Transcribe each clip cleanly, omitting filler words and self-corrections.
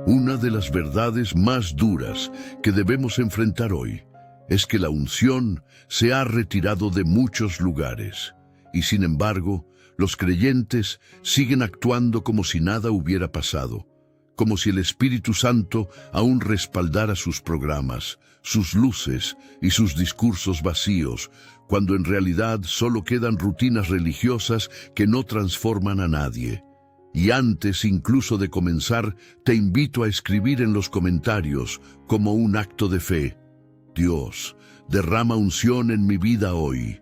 Una de las verdades más duras que debemos enfrentar hoy es que la unción se ha retirado de muchos lugares y, sin embargo, los creyentes siguen actuando como si nada hubiera pasado, como si el Espíritu Santo aún respaldara sus programas, sus luces y sus discursos vacíos, cuando en realidad solo quedan rutinas religiosas que no transforman a nadie. Y antes incluso de comenzar, te invito a escribir en los comentarios como un acto de fe: Dios, derrama unción en mi vida hoy.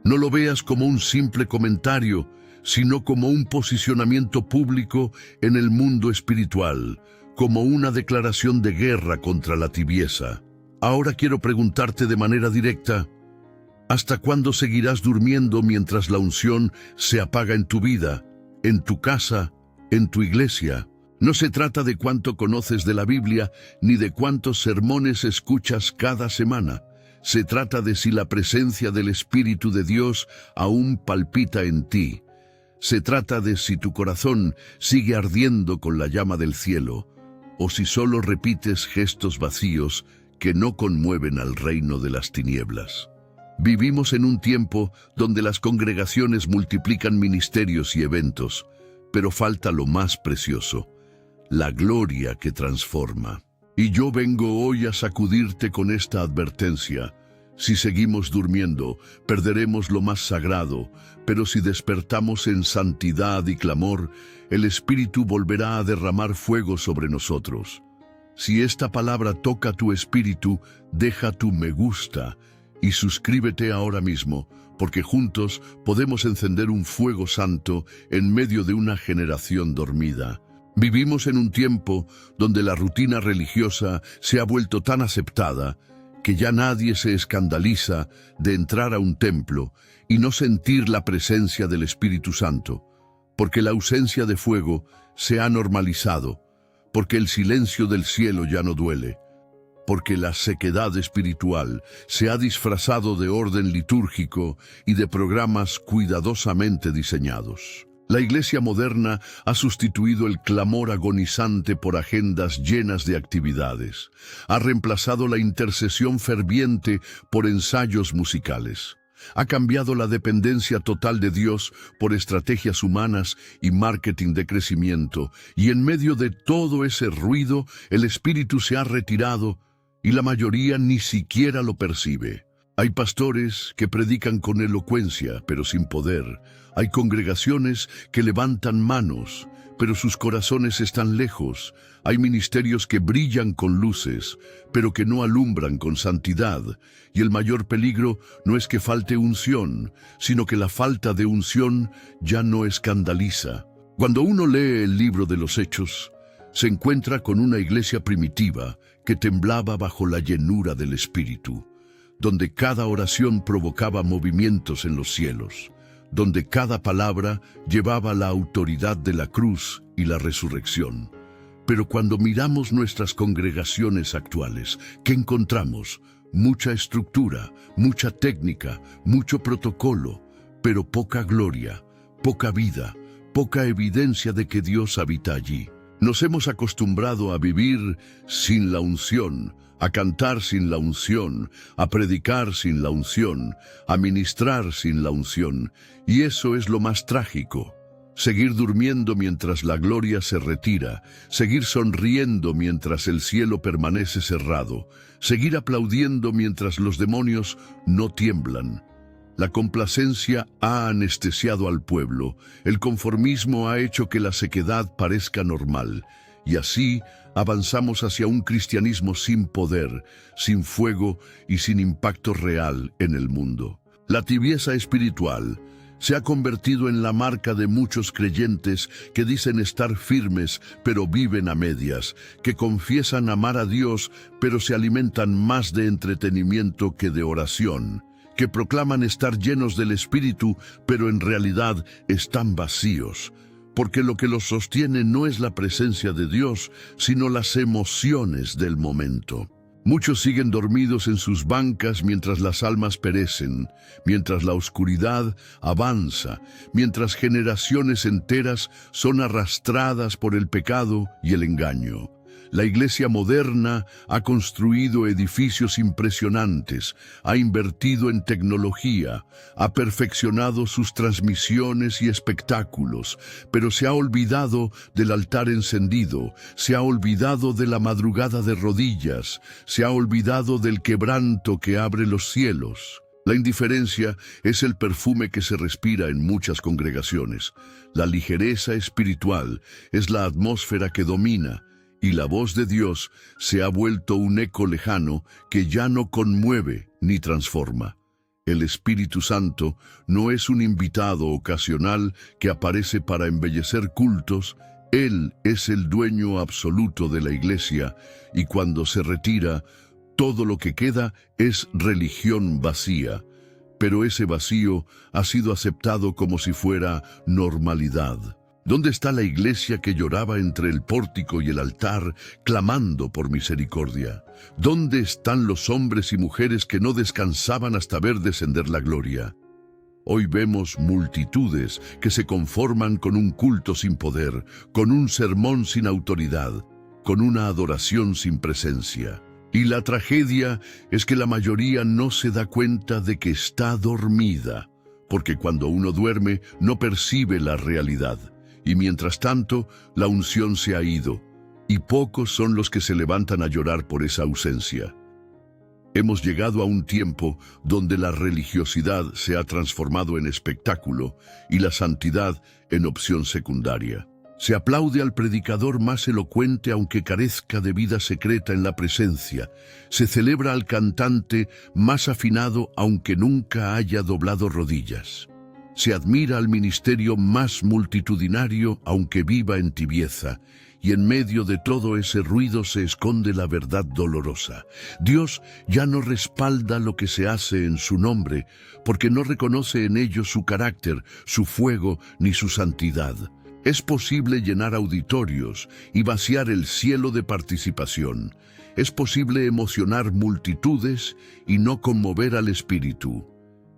No lo veas como un simple comentario, sino como un posicionamiento público en el mundo espiritual, como una declaración de guerra contra la tibieza. Ahora quiero preguntarte de manera directa: ¿hasta cuándo seguirás durmiendo mientras la unción se apaga en tu vida, en tu casa, en tu iglesia? No se trata de cuánto conoces de la Biblia, ni de cuántos sermones escuchas cada semana. Se trata de si la presencia del Espíritu de Dios aún palpita en ti. Se trata de si tu corazón sigue ardiendo con la llama del cielo, o si solo repites gestos vacíos que no conmueven al reino de las tinieblas. Vivimos en un tiempo donde las congregaciones multiplican ministerios y eventos, pero falta lo más precioso: la gloria que transforma. Y yo vengo hoy a sacudirte con esta advertencia: si seguimos durmiendo, perderemos lo más sagrado, pero si despertamos en santidad y clamor, el Espíritu volverá a derramar fuego sobre nosotros. Si esta palabra toca tu espíritu, deja tu me gusta y suscríbete ahora mismo, porque juntos podemos encender un fuego santo en medio de una generación dormida. Vivimos en un tiempo donde la rutina religiosa se ha vuelto tan aceptada que ya nadie se escandaliza de entrar a un templo y no sentir la presencia del Espíritu Santo, porque la ausencia de fuego se ha normalizado, porque el silencio del cielo ya no duele, porque la sequedad espiritual se ha disfrazado de orden litúrgico y de programas cuidadosamente diseñados. La Iglesia moderna ha sustituido el clamor agonizante por agendas llenas de actividades. Ha reemplazado la intercesión ferviente por ensayos musicales. Ha cambiado la dependencia total de Dios por estrategias humanas y marketing de crecimiento. Y en medio de todo ese ruido, el Espíritu se ha retirado y la mayoría ni siquiera lo percibe. Hay pastores que predican con elocuencia, pero sin poder. Hay congregaciones que levantan manos, pero sus corazones están lejos. Hay ministerios que brillan con luces, pero que no alumbran con santidad. Y el mayor peligro no es que falte unción, sino que la falta de unción ya no escandaliza. Cuando uno lee el libro de los Hechos, se encuentra con una iglesia primitiva que temblaba bajo la llenura del Espíritu, donde cada oración provocaba movimientos en los cielos, donde cada palabra llevaba la autoridad de la cruz y la resurrección. Pero cuando miramos nuestras congregaciones actuales, ¿qué encontramos? Mucha estructura, mucha técnica, mucho protocolo, pero poca gloria, poca vida, poca evidencia de que Dios habita allí. Nos hemos acostumbrado a vivir sin la unción, a cantar sin la unción, a predicar sin la unción, a ministrar sin la unción, y eso es lo más trágico. Seguir durmiendo mientras la gloria se retira, seguir sonriendo mientras el cielo permanece cerrado, seguir aplaudiendo mientras los demonios no tiemblan. La complacencia ha anestesiado al pueblo, el conformismo ha hecho que la sequedad parezca normal, y así avanzamos hacia un cristianismo sin poder, sin fuego y sin impacto real en el mundo. La tibieza espiritual se ha convertido en la marca de muchos creyentes que dicen estar firmes pero viven a medias, que confiesan amar a Dios pero se alimentan más de entretenimiento que de oración, que proclaman estar llenos del Espíritu pero en realidad están vacíos, porque lo que los sostiene no es la presencia de Dios, sino las emociones del momento. Muchos siguen dormidos en sus bancas mientras las almas perecen, mientras la oscuridad avanza, mientras generaciones enteras son arrastradas por el pecado y el engaño. La iglesia moderna ha construido edificios impresionantes, ha invertido en tecnología, ha perfeccionado sus transmisiones y espectáculos, pero se ha olvidado del altar encendido, se ha olvidado de la madrugada de rodillas, se ha olvidado del quebranto que abre los cielos. La indiferencia es el perfume que se respira en muchas congregaciones. La ligereza espiritual es la atmósfera que domina, y la voz de Dios se ha vuelto un eco lejano que ya no conmueve ni transforma. El Espíritu Santo no es un invitado ocasional que aparece para embellecer cultos. Él es el dueño absoluto de la iglesia, y cuando se retira, todo lo que queda es religión vacía, pero ese vacío ha sido aceptado como si fuera normalidad. ¿Dónde está la iglesia que lloraba entre el pórtico y el altar, clamando por misericordia? ¿Dónde están los hombres y mujeres que no descansaban hasta ver descender la gloria? Hoy vemos multitudes que se conforman con un culto sin poder, con un sermón sin autoridad, con una adoración sin presencia. Y la tragedia es que la mayoría no se da cuenta de que está dormida, porque cuando uno duerme no percibe la realidad. Y mientras tanto, la unción se ha ido, y pocos son los que se levantan a llorar por esa ausencia. Hemos llegado a un tiempo donde la religiosidad se ha transformado en espectáculo y la santidad en opción secundaria. Se aplaude al predicador más elocuente aunque carezca de vida secreta en la presencia. Se celebra al cantante más afinado aunque nunca haya doblado rodillas. Se admira al ministerio más multitudinario aunque viva en tibieza. Y en medio de todo ese ruido se esconde la verdad dolorosa. Dios ya no respalda lo que se hace en su nombre, porque no reconoce en ello su carácter, su fuego ni su santidad. Es posible llenar auditorios y vaciar el cielo de participación. Es posible emocionar multitudes y no conmover al espíritu.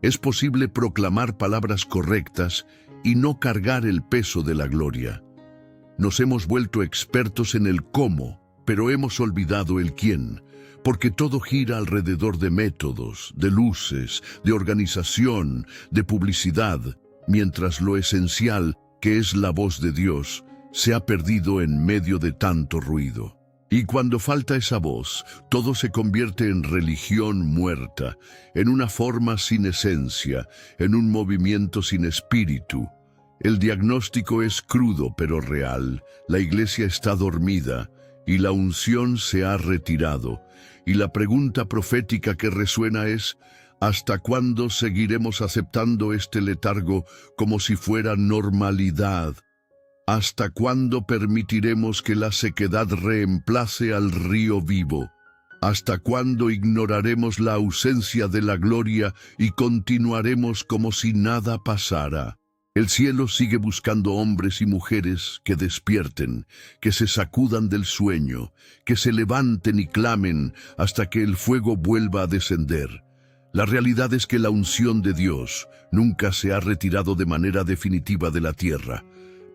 Es posible proclamar palabras correctas y no cargar el peso de la gloria. Nos hemos vuelto expertos en el cómo, pero hemos olvidado el quién, porque todo gira alrededor de métodos, de luces, de organización, de publicidad, mientras lo esencial, que es la voz de Dios, se ha perdido en medio de tanto ruido. Y cuando falta esa voz, todo se convierte en religión muerta, en una forma sin esencia, en un movimiento sin espíritu. El diagnóstico es crudo pero real. La iglesia está dormida y la unción se ha retirado. Y la pregunta profética que resuena es: ¿hasta cuándo seguiremos aceptando este letargo como si fuera normalidad? ¿Hasta cuándo permitiremos que la sequedad reemplace al río vivo? ¿Hasta cuándo ignoraremos la ausencia de la gloria y continuaremos como si nada pasara? El cielo sigue buscando hombres y mujeres que despierten, que se sacudan del sueño, que se levanten y clamen hasta que el fuego vuelva a descender. La realidad es que la unción de Dios nunca se ha retirado de manera definitiva de la tierra,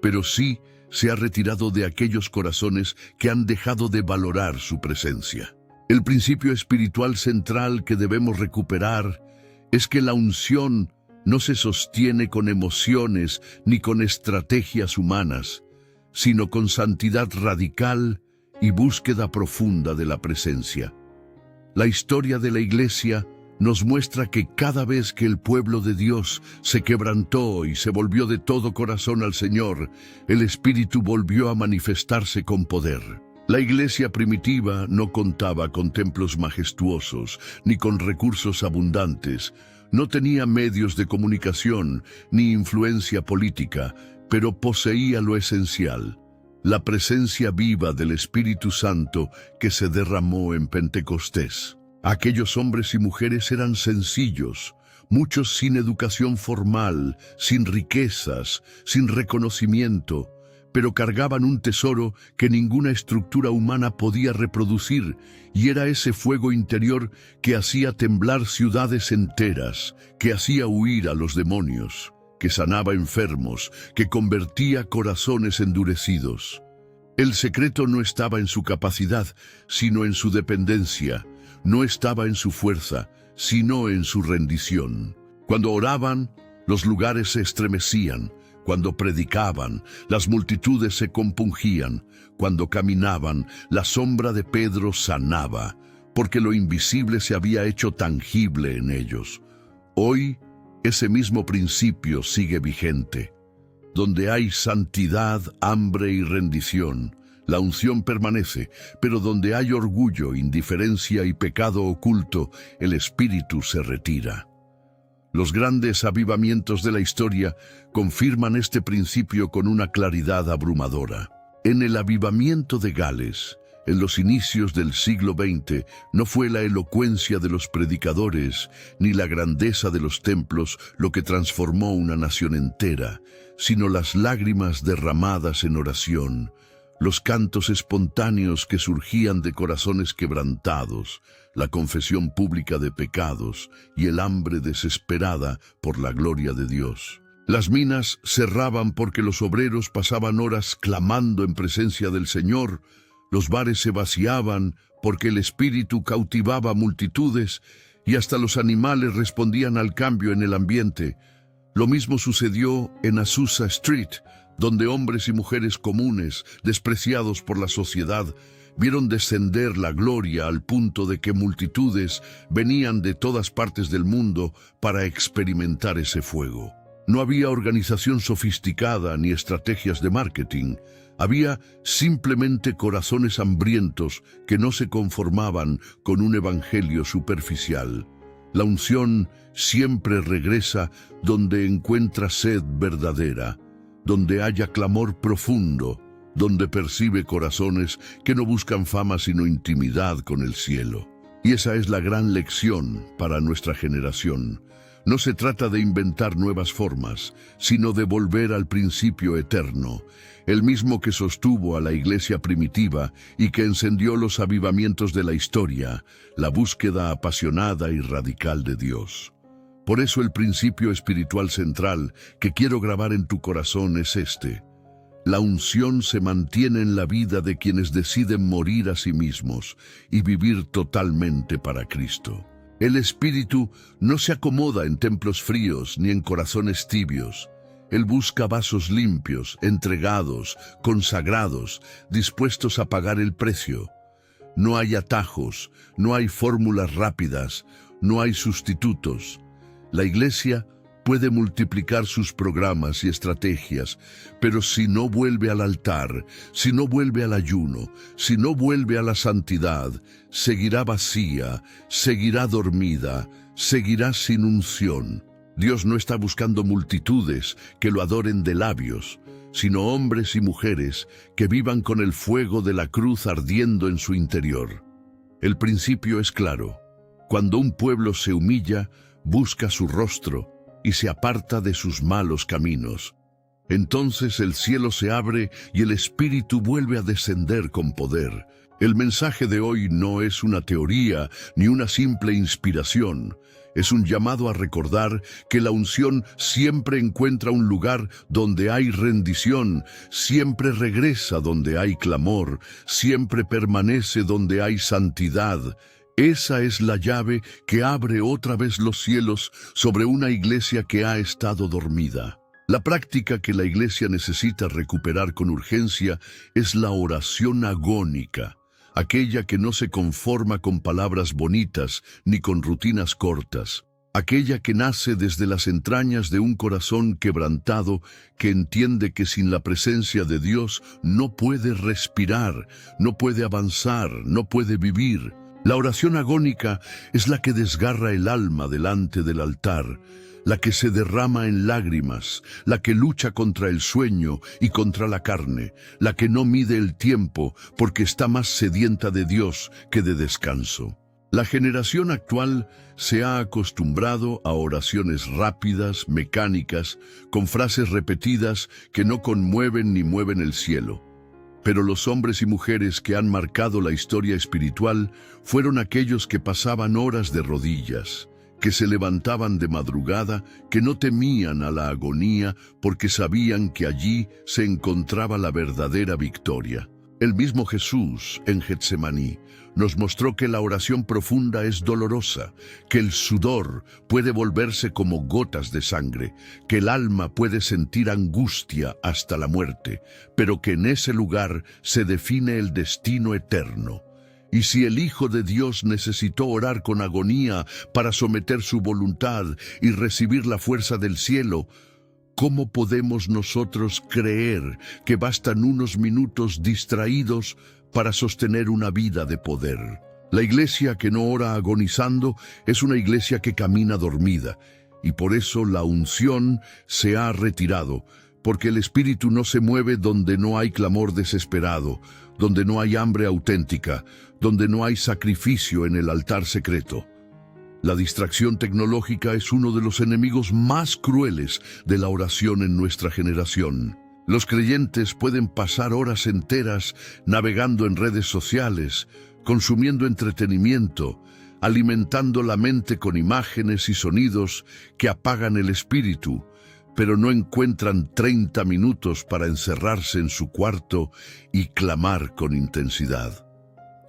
pero sí se ha retirado de aquellos corazones que han dejado de valorar su presencia. El principio espiritual central que debemos recuperar es que la unción no se sostiene con emociones ni con estrategias humanas, sino con santidad radical y búsqueda profunda de la presencia. La historia de la Iglesia nos muestra que cada vez que el pueblo de Dios se quebrantó y se volvió de todo corazón al Señor, el Espíritu volvió a manifestarse con poder. La iglesia primitiva no contaba con templos majestuosos ni con recursos abundantes. No tenía medios de comunicación ni influencia política, pero poseía lo esencial: la presencia viva del Espíritu Santo que se derramó en Pentecostés. Aquellos hombres y mujeres eran sencillos, muchos sin educación formal, sin riquezas, sin reconocimiento, pero cargaban un tesoro que ninguna estructura humana podía reproducir, y era ese fuego interior que hacía temblar ciudades enteras, que hacía huir a los demonios, que sanaba enfermos, que convertía corazones endurecidos. El secreto no estaba en su capacidad, sino en su dependencia. No estaba en su fuerza, sino en su rendición. Cuando oraban, los lugares se estremecían. Cuando predicaban, las multitudes se compungían. Cuando caminaban, la sombra de Pedro sanaba, porque lo invisible se había hecho tangible en ellos. Hoy, ese mismo principio sigue vigente. Donde hay santidad, hambre y rendición, la unción permanece, pero donde hay orgullo, indiferencia y pecado oculto, el espíritu se retira. Los grandes avivamientos de la historia confirman este principio con una claridad abrumadora. En el avivamiento de Gales, en los inicios del siglo XX, no fue la elocuencia de los predicadores ni la grandeza de los templos lo que transformó una nación entera, sino las lágrimas derramadas en oración, los cantos espontáneos que surgían de corazones quebrantados, la confesión pública de pecados y el hambre desesperada por la gloria de Dios. Las minas cerraban porque los obreros pasaban horas clamando en presencia del Señor, los bares se vaciaban porque el Espíritu cautivaba multitudes y hasta los animales respondían al cambio en el ambiente. Lo mismo sucedió en Azusa Street, donde hombres y mujeres comunes, despreciados por la sociedad, vieron descender la gloria al punto de que multitudes venían de todas partes del mundo para experimentar ese fuego. No había organización sofisticada ni estrategias de marketing. Había simplemente corazones hambrientos que no se conformaban con un evangelio superficial. La unción siempre regresa donde encuentra sed verdadera, donde haya clamor profundo, donde percibe corazones que no buscan fama sino intimidad con el cielo. Y esa es la gran lección para nuestra generación. No se trata de inventar nuevas formas, sino de volver al principio eterno, el mismo que sostuvo a la iglesia primitiva y que encendió los avivamientos de la historia, la búsqueda apasionada y radical de Dios. Por eso el principio espiritual central que quiero grabar en tu corazón es este: la unción se mantiene en la vida de quienes deciden morir a sí mismos y vivir totalmente para Cristo. El Espíritu no se acomoda en templos fríos ni en corazones tibios. Él busca vasos limpios, entregados, consagrados, dispuestos a pagar el precio. No hay atajos, no hay fórmulas rápidas, no hay sustitutos. La Iglesia puede multiplicar sus programas y estrategias, pero si no vuelve al altar, si no vuelve al ayuno, si no vuelve a la santidad, seguirá vacía, seguirá dormida, seguirá sin unción. Dios no está buscando multitudes que lo adoren de labios, sino hombres y mujeres que vivan con el fuego de la cruz ardiendo en su interior. El principio es claro: cuando un pueblo se humilla, busca su rostro y se aparta de sus malos caminos. Entonces el cielo se abre y el Espíritu vuelve a descender con poder. El mensaje de hoy no es una teoría ni una simple inspiración. Es un llamado a recordar que la unción siempre encuentra un lugar donde hay rendición, siempre regresa donde hay clamor, siempre permanece donde hay santidad. Esa es la llave que abre otra vez los cielos sobre una iglesia que ha estado dormida. La práctica que la iglesia necesita recuperar con urgencia es la oración agónica, aquella que no se conforma con palabras bonitas ni con rutinas cortas, aquella que nace desde las entrañas de un corazón quebrantado que entiende que sin la presencia de Dios no puede respirar, no puede avanzar, no puede vivir. La oración agónica es la que desgarra el alma delante del altar, la que se derrama en lágrimas, la que lucha contra el sueño y contra la carne, la que no mide el tiempo porque está más sedienta de Dios que de descanso. La generación actual se ha acostumbrado a oraciones rápidas, mecánicas, con frases repetidas que no conmueven ni mueven el cielo. Pero los hombres y mujeres que han marcado la historia espiritual fueron aquellos que pasaban horas de rodillas, que se levantaban de madrugada, que no temían a la agonía porque sabían que allí se encontraba la verdadera victoria. El mismo Jesús, en Getsemaní, nos mostró que la oración profunda es dolorosa, que el sudor puede volverse como gotas de sangre, que el alma puede sentir angustia hasta la muerte, pero que en ese lugar se define el destino eterno. Y si el Hijo de Dios necesitó orar con agonía para someter su voluntad y recibir la fuerza del cielo, ¿cómo podemos nosotros creer que bastan unos minutos distraídos para sostener una vida de poder? La iglesia que no ora agonizando es una iglesia que camina dormida, y por eso la unción se ha retirado, porque el Espíritu no se mueve donde no hay clamor desesperado, donde no hay hambre auténtica, donde no hay sacrificio en el altar secreto. La distracción tecnológica es uno de los enemigos más crueles de la oración en nuestra generación. Los creyentes pueden pasar horas enteras navegando en redes sociales, consumiendo entretenimiento, alimentando la mente con imágenes y sonidos que apagan el espíritu, pero no encuentran 30 minutos para encerrarse en su cuarto y clamar con intensidad.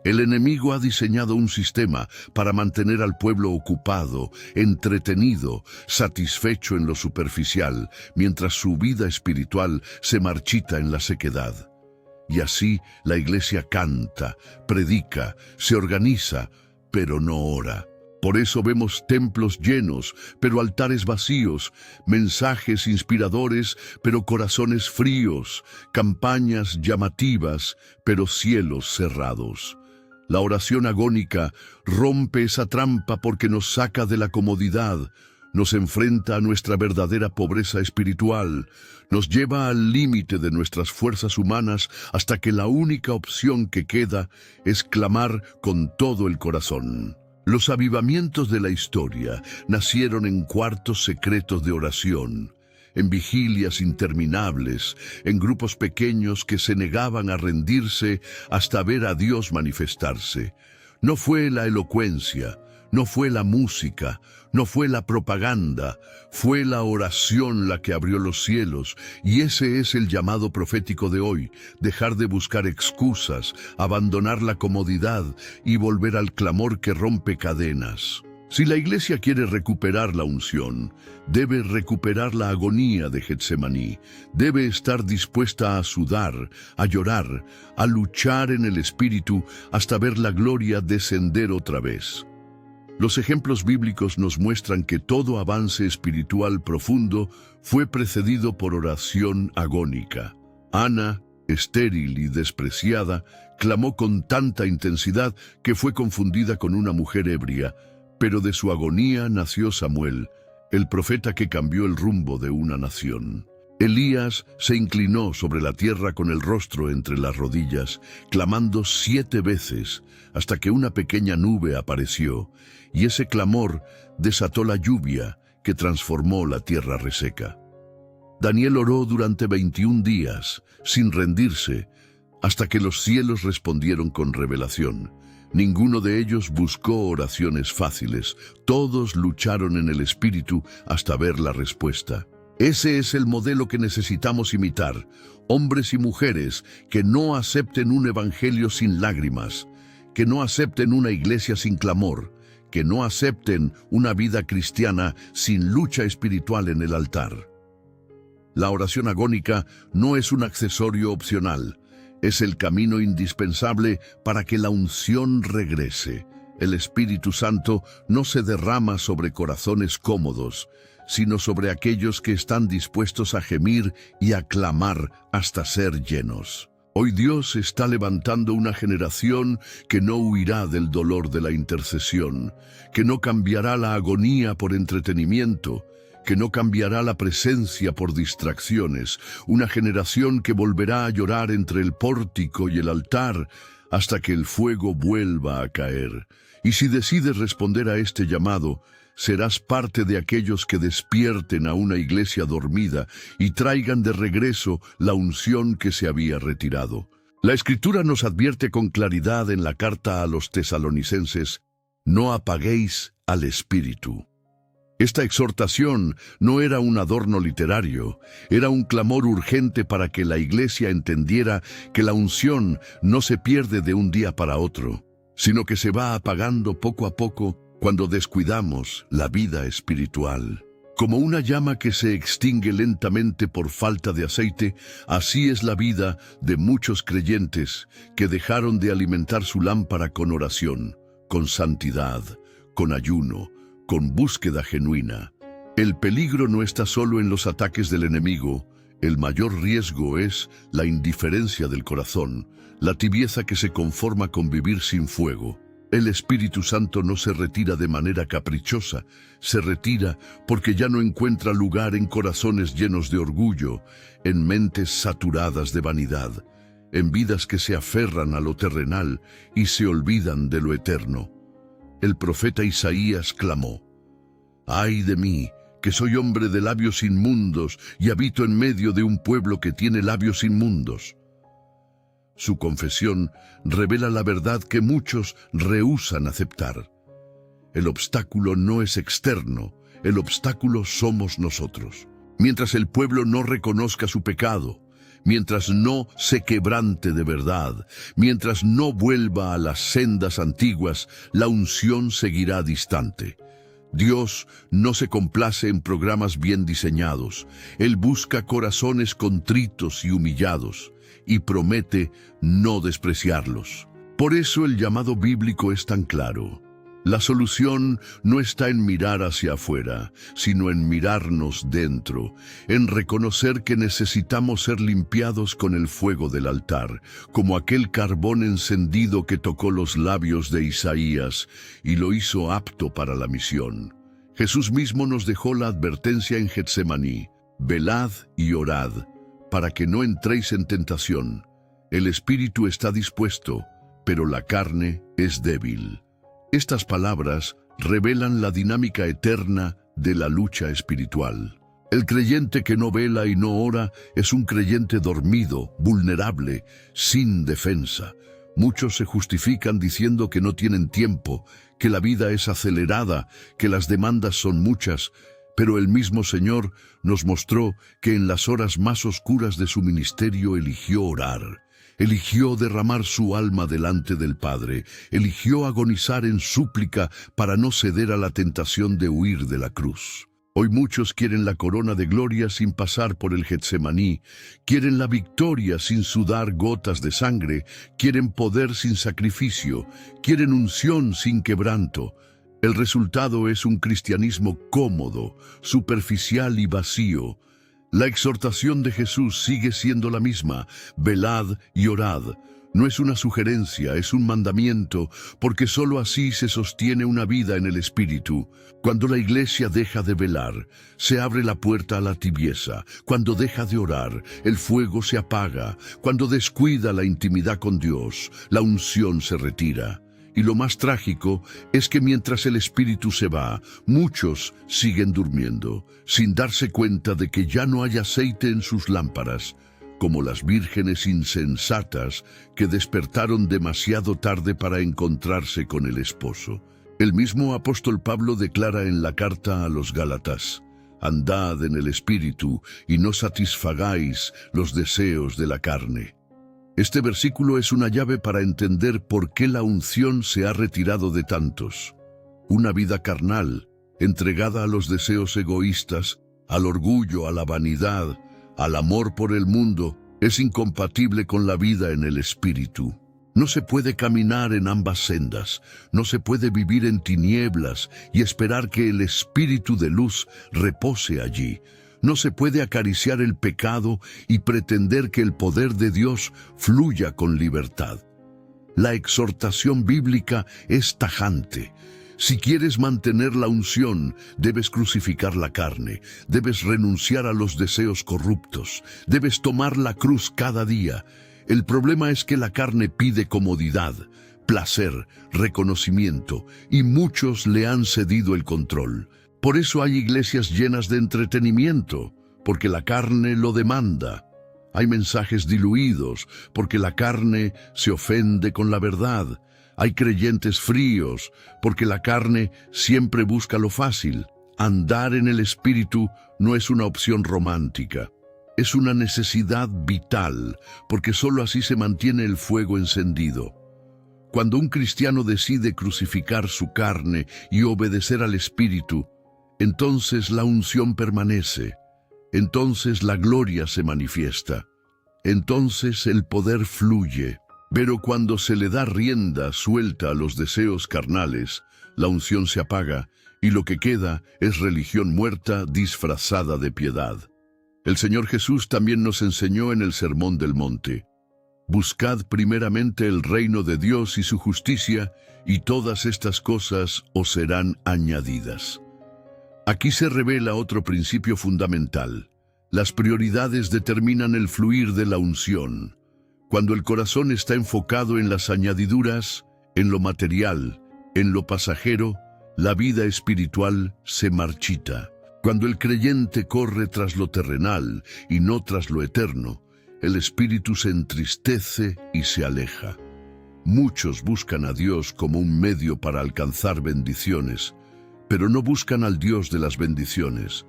El enemigo ha diseñado un sistema para mantener al pueblo ocupado, entretenido, satisfecho en lo superficial, mientras su vida espiritual se marchita en la sequedad. Y así la iglesia canta, predica, se organiza, pero no ora. Por eso vemos templos llenos, pero altares vacíos, mensajes inspiradores, pero corazones fríos, campañas llamativas, pero cielos cerrados. La oración agónica rompe esa trampa porque nos saca de la comodidad, nos enfrenta a nuestra verdadera pobreza espiritual, nos lleva al límite de nuestras fuerzas humanas hasta que la única opción que queda es clamar con todo el corazón. Los avivamientos de la historia nacieron en cuartos secretos de oración, en vigilias interminables, en grupos pequeños que se negaban a rendirse hasta ver a Dios manifestarse. No fue la elocuencia, no fue la música, no fue la propaganda, fue la oración la que abrió los cielos, y ese es el llamado profético de hoy: dejar de buscar excusas, abandonar la comodidad y volver al clamor que rompe cadenas. Si la iglesia quiere recuperar la unción, debe recuperar la agonía de Getsemaní, debe estar dispuesta a sudar, a llorar, a luchar en el espíritu hasta ver la gloria descender otra vez. Los ejemplos bíblicos nos muestran que todo avance espiritual profundo fue precedido por oración agónica. Ana, estéril y despreciada, clamó con tanta intensidad que fue confundida con una mujer ebria, pero de su agonía nació Samuel, el profeta que cambió el rumbo de una nación. Elías se inclinó sobre la tierra con el rostro entre las rodillas, clamando 7 veces, hasta que una pequeña nube apareció, y ese clamor desató la lluvia que transformó la tierra reseca. Daniel oró durante 21 días, sin rendirse, hasta que los cielos respondieron con revelación. Ninguno de ellos buscó oraciones fáciles, todos lucharon en el espíritu hasta ver la respuesta. Ese es el modelo que necesitamos imitar, hombres y mujeres que no acepten un evangelio sin lágrimas, que no acepten una iglesia sin clamor, que no acepten una vida cristiana sin lucha espiritual en el altar. La oración agónica no es un accesorio opcional, es el camino indispensable para que la unción regrese. El Espíritu Santo no se derrama sobre corazones cómodos, sino sobre aquellos que están dispuestos a gemir y a clamar hasta ser llenos. Hoy Dios está levantando una generación que no huirá del dolor de la intercesión, que no cambiará la agonía por entretenimiento, que no cambiará la presencia por distracciones, una generación que volverá a llorar entre el pórtico y el altar hasta que el fuego vuelva a caer. Y si decides responder a este llamado, serás parte de aquellos que despierten a una iglesia dormida y traigan de regreso la unción que se había retirado. La Escritura nos advierte con claridad en la carta a los tesalonicenses: no apaguéis al Espíritu. Esta exhortación no era un adorno literario, era un clamor urgente para que la Iglesia entendiera que la unción no se pierde de un día para otro, sino que se va apagando poco a poco cuando descuidamos la vida espiritual. Como una llama que se extingue lentamente por falta de aceite, así es la vida de muchos creyentes que dejaron de alimentar su lámpara con oración, con santidad, con ayuno, con búsqueda genuina. El peligro no está solo en los ataques del enemigo, el mayor riesgo es la indiferencia del corazón, la tibieza que se conforma con vivir sin fuego. El Espíritu Santo no se retira de manera caprichosa, se retira porque ya no encuentra lugar en corazones llenos de orgullo, en mentes saturadas de vanidad, en vidas que se aferran a lo terrenal y se olvidan de lo eterno. El profeta Isaías clamó: «¡Ay de mí, que soy hombre de labios inmundos y habito en medio de un pueblo que tiene labios inmundos!». Su confesión revela la verdad que muchos rehúsan aceptar. El obstáculo no es externo, el obstáculo somos nosotros. Mientras el pueblo no reconozca su pecado, mientras no se quebrante de verdad, mientras no vuelva a las sendas antiguas, la unción seguirá distante. Dios no se complace en programas bien diseñados. Él busca corazones contritos y humillados, y promete no despreciarlos. Por eso el llamado bíblico es tan claro. La solución no está en mirar hacia afuera, sino en mirarnos dentro, en reconocer que necesitamos ser limpiados con el fuego del altar, como aquel carbón encendido que tocó los labios de Isaías y lo hizo apto para la misión. Jesús mismo nos dejó la advertencia en Getsemaní: «Velad y orad, para que no entréis en tentación. El espíritu está dispuesto, pero la carne es débil». Estas palabras revelan la dinámica eterna de la lucha espiritual. El creyente que no vela y no ora es un creyente dormido, vulnerable, sin defensa. Muchos se justifican diciendo que no tienen tiempo, que la vida es acelerada, que las demandas son muchas, pero el mismo Señor nos mostró que en las horas más oscuras de su ministerio eligió orar. Eligió derramar su alma delante del Padre, eligió agonizar en súplica para no ceder a la tentación de huir de la cruz. Hoy muchos quieren la corona de gloria sin pasar por el Getsemaní, quieren la victoria sin sudar gotas de sangre, quieren poder sin sacrificio, quieren unción sin quebranto. El resultado es un cristianismo cómodo, superficial y vacío. La exhortación de Jesús sigue siendo la misma: velad y orad. No es una sugerencia, es un mandamiento, porque sólo así se sostiene una vida en el Espíritu. Cuando la Iglesia deja de velar, se abre la puerta a la tibieza. Cuando deja de orar, el fuego se apaga. Cuando descuida la intimidad con Dios, la unción se retira. Y lo más trágico es que mientras el Espíritu se va, muchos siguen durmiendo, sin darse cuenta de que ya no hay aceite en sus lámparas, como las vírgenes insensatas que despertaron demasiado tarde para encontrarse con el esposo. El mismo apóstol Pablo declara en la carta a los Gálatas: «Andad en el Espíritu y no satisfagáis los deseos de la carne». Este versículo es una llave para entender por qué la unción se ha retirado de tantos. Una vida carnal, entregada a los deseos egoístas, al orgullo, a la vanidad, al amor por el mundo, es incompatible con la vida en el Espíritu. No se puede caminar en ambas sendas, no se puede vivir en tinieblas y esperar que el Espíritu de luz repose allí. No se puede acariciar el pecado y pretender que el poder de Dios fluya con libertad. La exhortación bíblica es tajante. Si quieres mantener la unción, debes crucificar la carne, debes renunciar a los deseos corruptos, debes tomar la cruz cada día. El problema es que la carne pide comodidad, placer, reconocimiento, y muchos le han cedido el control. Por eso hay iglesias llenas de entretenimiento, porque la carne lo demanda. Hay mensajes diluidos, porque la carne se ofende con la verdad. Hay creyentes fríos, porque la carne siempre busca lo fácil. Andar en el Espíritu no es una opción romántica. Es una necesidad vital, porque sólo así se mantiene el fuego encendido. Cuando un cristiano decide crucificar su carne y obedecer al Espíritu, entonces la unción permanece, entonces la gloria se manifiesta, entonces el poder fluye. Pero cuando se le da rienda suelta a los deseos carnales, la unción se apaga y lo que queda es religión muerta disfrazada de piedad. El Señor Jesús también nos enseñó en el Sermón del Monte: buscad primeramente el reino de Dios y su justicia, y todas estas cosas os serán añadidas. Aquí se revela otro principio fundamental. Las prioridades determinan el fluir de la unción. Cuando el corazón está enfocado en las añadiduras, en lo material, en lo pasajero, la vida espiritual se marchita. Cuando el creyente corre tras lo terrenal y no tras lo eterno, el espíritu se entristece y se aleja. Muchos buscan a Dios como un medio para alcanzar bendiciones, pero no buscan al Dios de las bendiciones.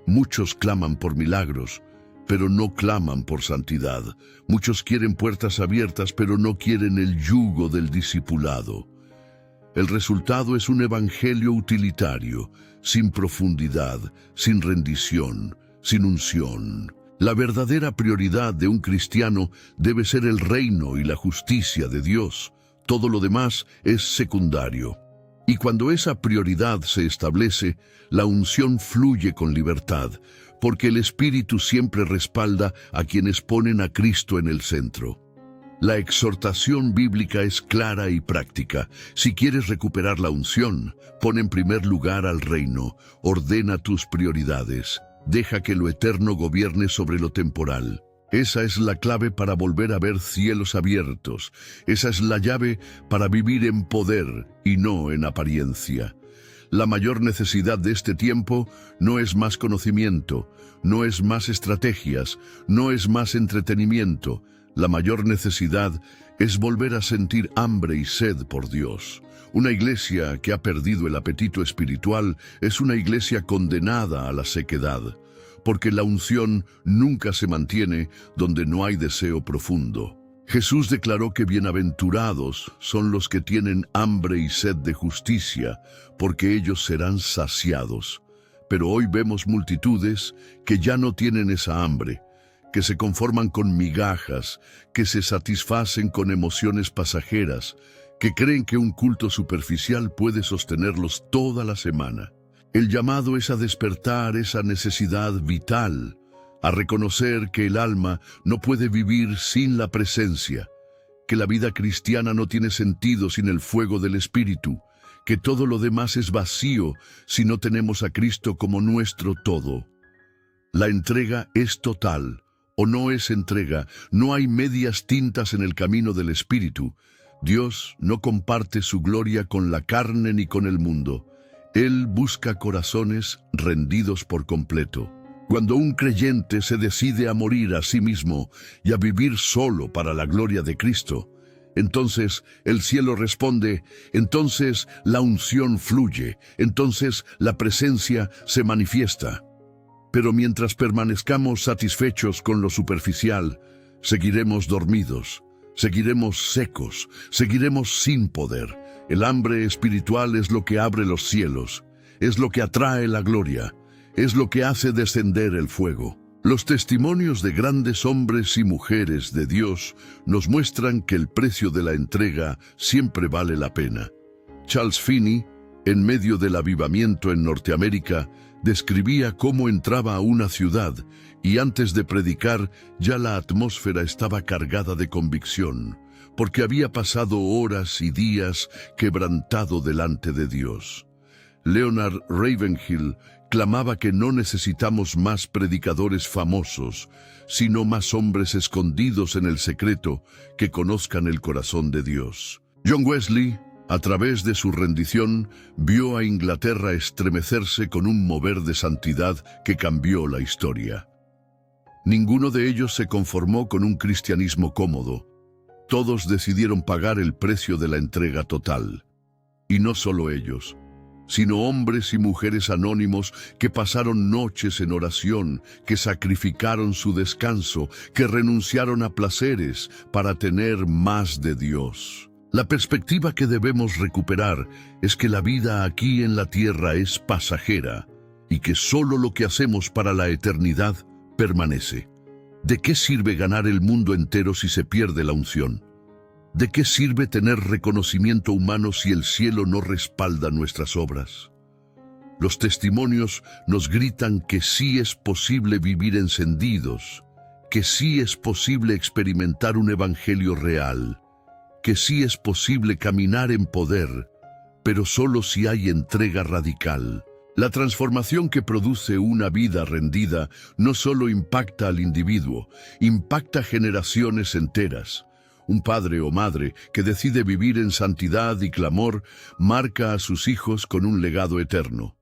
Muchos claman por milagros, pero no claman por santidad. Muchos quieren puertas abiertas, pero no quieren el yugo del discipulado. El resultado es un evangelio utilitario, sin profundidad, sin rendición, sin unción. La verdadera prioridad de un cristiano debe ser el reino y la justicia de Dios. Todo lo demás es secundario. Y cuando esa prioridad se establece, la unción fluye con libertad, porque el Espíritu siempre respalda a quienes ponen a Cristo en el centro. La exhortación bíblica es clara y práctica. Si quieres recuperar la unción, pon en primer lugar al reino, ordena tus prioridades, deja que lo eterno gobierne sobre lo temporal. Esa es la clave para volver a ver cielos abiertos. Esa es la llave para vivir en poder y no en apariencia. La mayor necesidad de este tiempo no es más conocimiento, no es más estrategias, no es más entretenimiento. La mayor necesidad es volver a sentir hambre y sed por Dios. Una iglesia que ha perdido el apetito espiritual es una iglesia condenada a la sequedad, porque la unción nunca se mantiene donde no hay deseo profundo. Jesús declaró que bienaventurados son los que tienen hambre y sed de justicia, porque ellos serán saciados. Pero hoy vemos multitudes que ya no tienen esa hambre, que se conforman con migajas, que se satisfacen con emociones pasajeras, que creen que un culto superficial puede sostenerlos toda la semana. El llamado es a despertar esa necesidad vital, a reconocer que el alma no puede vivir sin la presencia, que la vida cristiana no tiene sentido sin el fuego del Espíritu, que todo lo demás es vacío si no tenemos a Cristo como nuestro todo. La entrega es total, o no es entrega, no hay medias tintas en el camino del Espíritu. Dios no comparte su gloria con la carne ni con el mundo. Él busca corazones rendidos por completo. Cuando un creyente se decide a morir a sí mismo y a vivir solo para la gloria de Cristo, entonces el cielo responde, entonces la unción fluye, entonces la presencia se manifiesta. Pero mientras permanezcamos satisfechos con lo superficial, seguiremos dormidos, seguiremos secos, seguiremos sin poder. El hambre espiritual es lo que abre los cielos, es lo que atrae la gloria, es lo que hace descender el fuego. Los testimonios de grandes hombres y mujeres de Dios nos muestran que el precio de la entrega siempre vale la pena. Charles Finney, en medio del avivamiento en Norteamérica, describía cómo entraba a una ciudad y antes de predicar ya la atmósfera estaba cargada de convicción, porque había pasado horas y días quebrantado delante de Dios. Leonard Ravenhill clamaba que no necesitamos más predicadores famosos, sino más hombres escondidos en el secreto que conozcan el corazón de Dios. John Wesley, a través de su rendición, vio a Inglaterra estremecerse con un mover de santidad que cambió la historia. Ninguno de ellos se conformó con un cristianismo cómodo. Todos decidieron pagar el precio de la entrega total. Y no solo ellos. sino hombres y mujeres anónimos que pasaron noches en oración, que sacrificaron su descanso, que renunciaron a placeres para tener más de Dios. La perspectiva que debemos recuperar es que la vida aquí en la tierra es pasajera y que solo lo que hacemos para la eternidad permanece. ¿De qué sirve ganar el mundo entero si se pierde la unción? ¿De qué sirve tener reconocimiento humano si el cielo no respalda nuestras obras? Los testimonios nos gritan que sí es posible vivir encendidos, que sí es posible experimentar un evangelio real, que sí es posible caminar en poder, pero solo si hay entrega radical. La transformación que produce una vida rendida no solo impacta al individuo, impacta generaciones enteras. Un padre o madre que decide vivir en santidad y clamor marca a sus hijos con un legado eterno.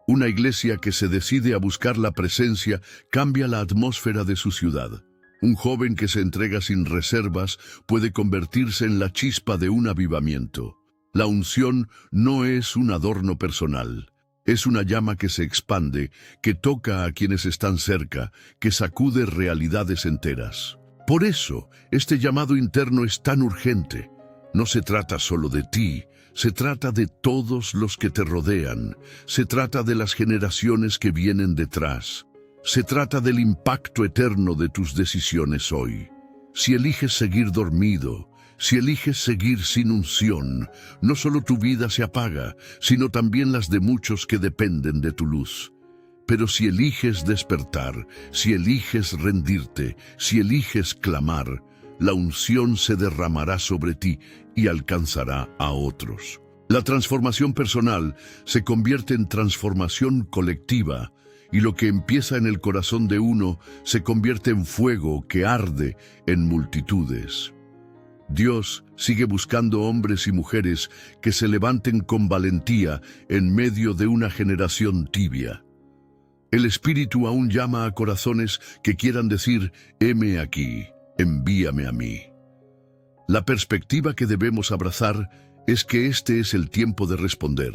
Una iglesia que se decide a buscar la presencia cambia la atmósfera de su ciudad. Un joven que se entrega sin reservas puede convertirse en la chispa de un avivamiento. La unción no es un adorno personal. Es una llama que se expande, que toca a quienes están cerca, que sacude realidades enteras. Por eso, este llamado interno es tan urgente. No se trata solo de ti, se trata de todos los que te rodean, se trata de las generaciones que vienen detrás, se trata del impacto eterno de tus decisiones hoy. Si eliges seguir dormido, si eliges seguir sin unción, no solo tu vida se apaga, sino también las de muchos que dependen de tu luz. Pero si eliges despertar, si eliges rendirte, si eliges clamar, la unción se derramará sobre ti y alcanzará a otros. La transformación personal se convierte en transformación colectiva, y lo que empieza en el corazón de uno se convierte en fuego que arde en multitudes. Dios sigue buscando hombres y mujeres que se levanten con valentía en medio de una generación tibia. El Espíritu aún llama a corazones que quieran decir, heme aquí, envíame a mí. La perspectiva que debemos abrazar es que este es el tiempo de responder,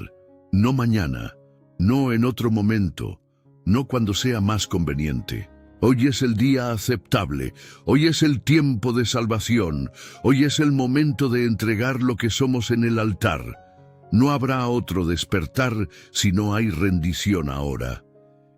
no mañana, no en otro momento, no cuando sea más conveniente. Hoy es el día aceptable, hoy es el tiempo de salvación, hoy es el momento de entregar lo que somos en el altar. No habrá otro despertar si no hay rendición ahora.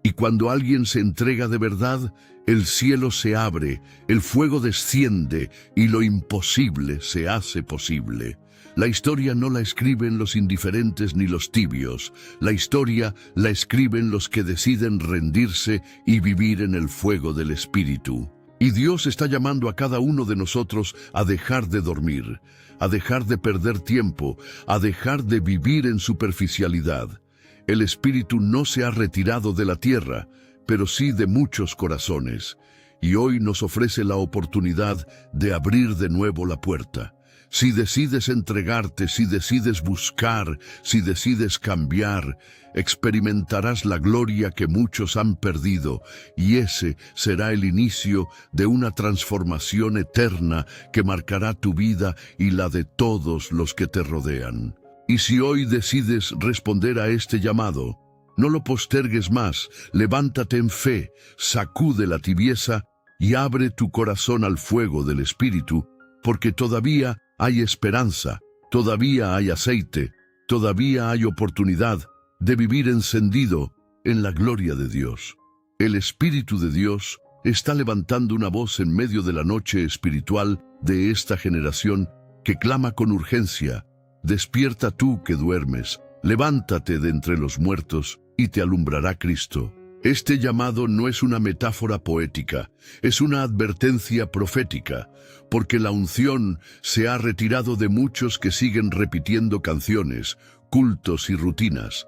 Y cuando alguien se entrega de verdad, el cielo se abre, el fuego desciende y lo imposible se hace posible. La historia no la escriben los indiferentes ni los tibios. La historia la escriben los que deciden rendirse y vivir en el fuego del Espíritu. Y Dios está llamando a cada uno de nosotros a dejar de dormir, a dejar de perder tiempo, a dejar de vivir en superficialidad. El Espíritu no se ha retirado de la tierra, pero sí de muchos corazones, y hoy nos ofrece la oportunidad de abrir de nuevo la puerta. Si decides entregarte, si decides buscar, si decides cambiar, experimentarás la gloria que muchos han perdido, y ese será el inicio de una transformación eterna que marcará tu vida y la de todos los que te rodean. Y si hoy decides responder a este llamado, no lo postergues más, levántate en fe, sacude la tibieza y abre tu corazón al fuego del Espíritu, porque todavía hay esperanza, todavía hay aceite, todavía hay oportunidad de vivir encendido en la gloria de Dios. El Espíritu de Dios está levantando una voz en medio de la noche espiritual de esta generación que clama con urgencia: despierta tú que duermes, levántate de entre los muertos y te alumbrará Cristo. Este llamado no es una metáfora poética, es una advertencia profética, porque la unción se ha retirado de muchos que siguen repitiendo canciones, cultos y rutinas,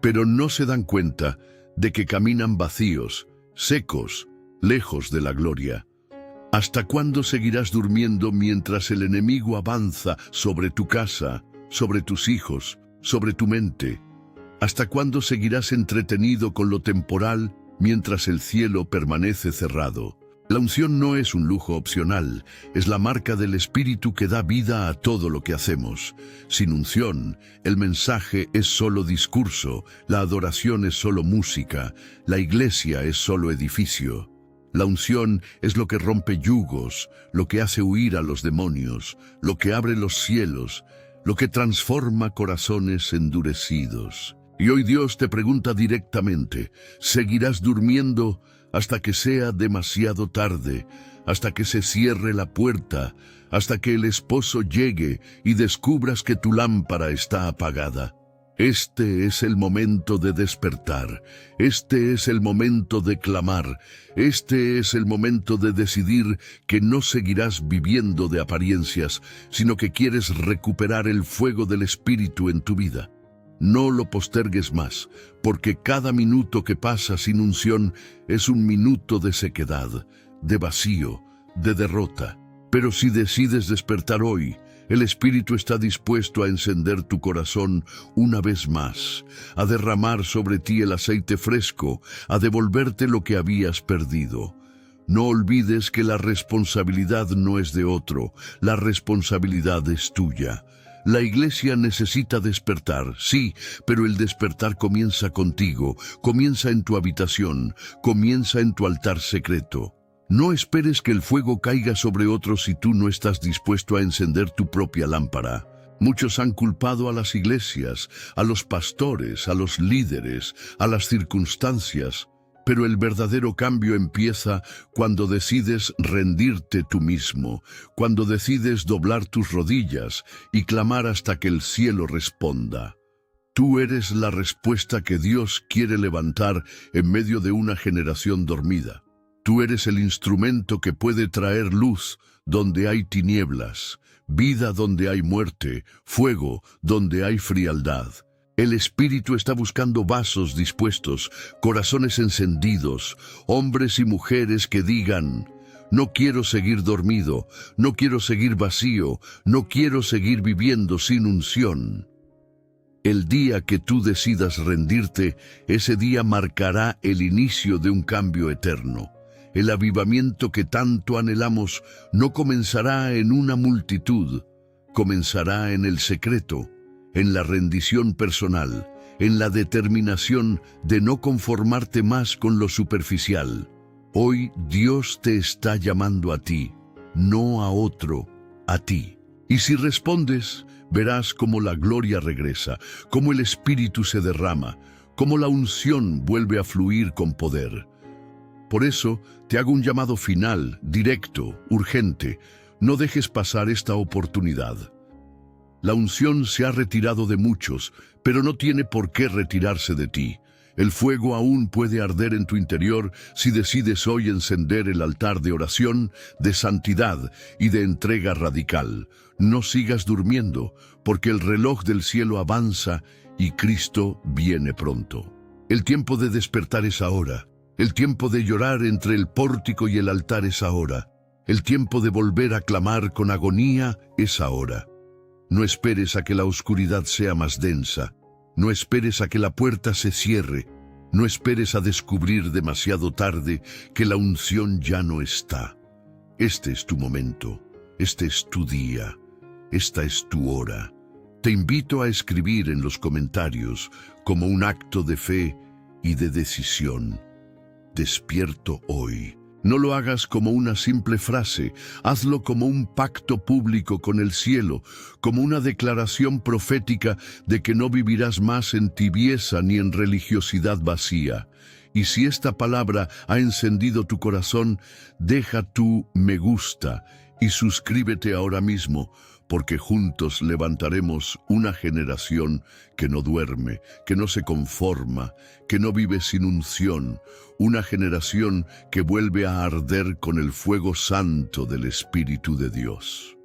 pero no se dan cuenta de que caminan vacíos, secos, lejos de la gloria. ¿Hasta cuándo seguirás durmiendo mientras el enemigo avanza sobre tu casa, sobre tus hijos, sobre tu mente? ¿Hasta cuándo seguirás entretenido con lo temporal mientras el cielo permanece cerrado? La unción no es un lujo opcional, es la marca del Espíritu que da vida a todo lo que hacemos. Sin unción, el mensaje es solo discurso, la adoración es solo música, la iglesia es solo edificio. La unción es lo que rompe yugos, lo que hace huir a los demonios, lo que abre los cielos, lo que transforma corazones endurecidos. Y hoy Dios te pregunta directamente, ¿seguirás durmiendo hasta que sea demasiado tarde, hasta que se cierre la puerta, hasta que el esposo llegue y descubras que tu lámpara está apagada? Este es el momento de despertar, este es el momento de clamar, este es el momento de decidir que no seguirás viviendo de apariencias, sino que quieres recuperar el fuego del Espíritu en tu vida. No lo postergues más, porque cada minuto que pasa sin unción es un minuto de sequedad, de vacío, de derrota. Pero si decides despertar hoy, el Espíritu está dispuesto a encender tu corazón una vez más, a derramar sobre ti el aceite fresco, a devolverte lo que habías perdido. No olvides que la responsabilidad no es de otro, la responsabilidad es tuya. La iglesia necesita despertar, sí, pero el despertar comienza contigo, comienza en tu habitación, comienza en tu altar secreto. No esperes que el fuego caiga sobre otros si tú no estás dispuesto a encender tu propia lámpara. Muchos han culpado a las iglesias, a los pastores, a los líderes, a las circunstancias, pero el verdadero cambio empieza cuando decides rendirte tú mismo, cuando decides doblar tus rodillas y clamar hasta que el cielo responda. Tú eres la respuesta que Dios quiere levantar en medio de una generación dormida. Tú eres el instrumento que puede traer luz donde hay tinieblas, vida donde hay muerte, fuego donde hay frialdad. El Espíritu está buscando vasos dispuestos, corazones encendidos, hombres y mujeres que digan: no quiero seguir dormido, no quiero seguir vacío, no quiero seguir viviendo sin unción. El día que tú decidas rendirte, ese día marcará el inicio de un cambio eterno. El avivamiento que tanto anhelamos no comenzará en una multitud, comenzará en el secreto, en la rendición personal, en la determinación de no conformarte más con lo superficial. Hoy Dios te está llamando a ti, no a otro, a ti. Y si respondes, verás cómo la gloria regresa, cómo el Espíritu se derrama, cómo la unción vuelve a fluir con poder. Por eso, te hago un llamado final, directo, urgente. No dejes pasar esta oportunidad. La unción se ha retirado de muchos, pero no tiene por qué retirarse de ti. El fuego aún puede arder en tu interior si decides hoy encender el altar de oración, de santidad y de entrega radical. No sigas durmiendo, porque el reloj del cielo avanza y Cristo viene pronto. El tiempo de despertar es ahora. El tiempo de llorar entre el pórtico y el altar es ahora. El tiempo de volver a clamar con agonía es ahora. No esperes a que la oscuridad sea más densa. No esperes a que la puerta se cierre. No esperes a descubrir demasiado tarde que la unción ya no está. Este es tu momento. Este es tu día. Esta es tu hora. Te invito a escribir en los comentarios como un acto de fe y de decisión: despierto hoy. No lo hagas como una simple frase, hazlo como un pacto público con el cielo, como una declaración profética de que no vivirás más en tibieza ni en religiosidad vacía. Y si esta palabra ha encendido tu corazón, deja tu me gusta y suscríbete ahora mismo, porque juntos levantaremos una generación que no duerme, que no se conforma, que no vive sin unción, una generación que vuelve a arder con el fuego santo del Espíritu de Dios.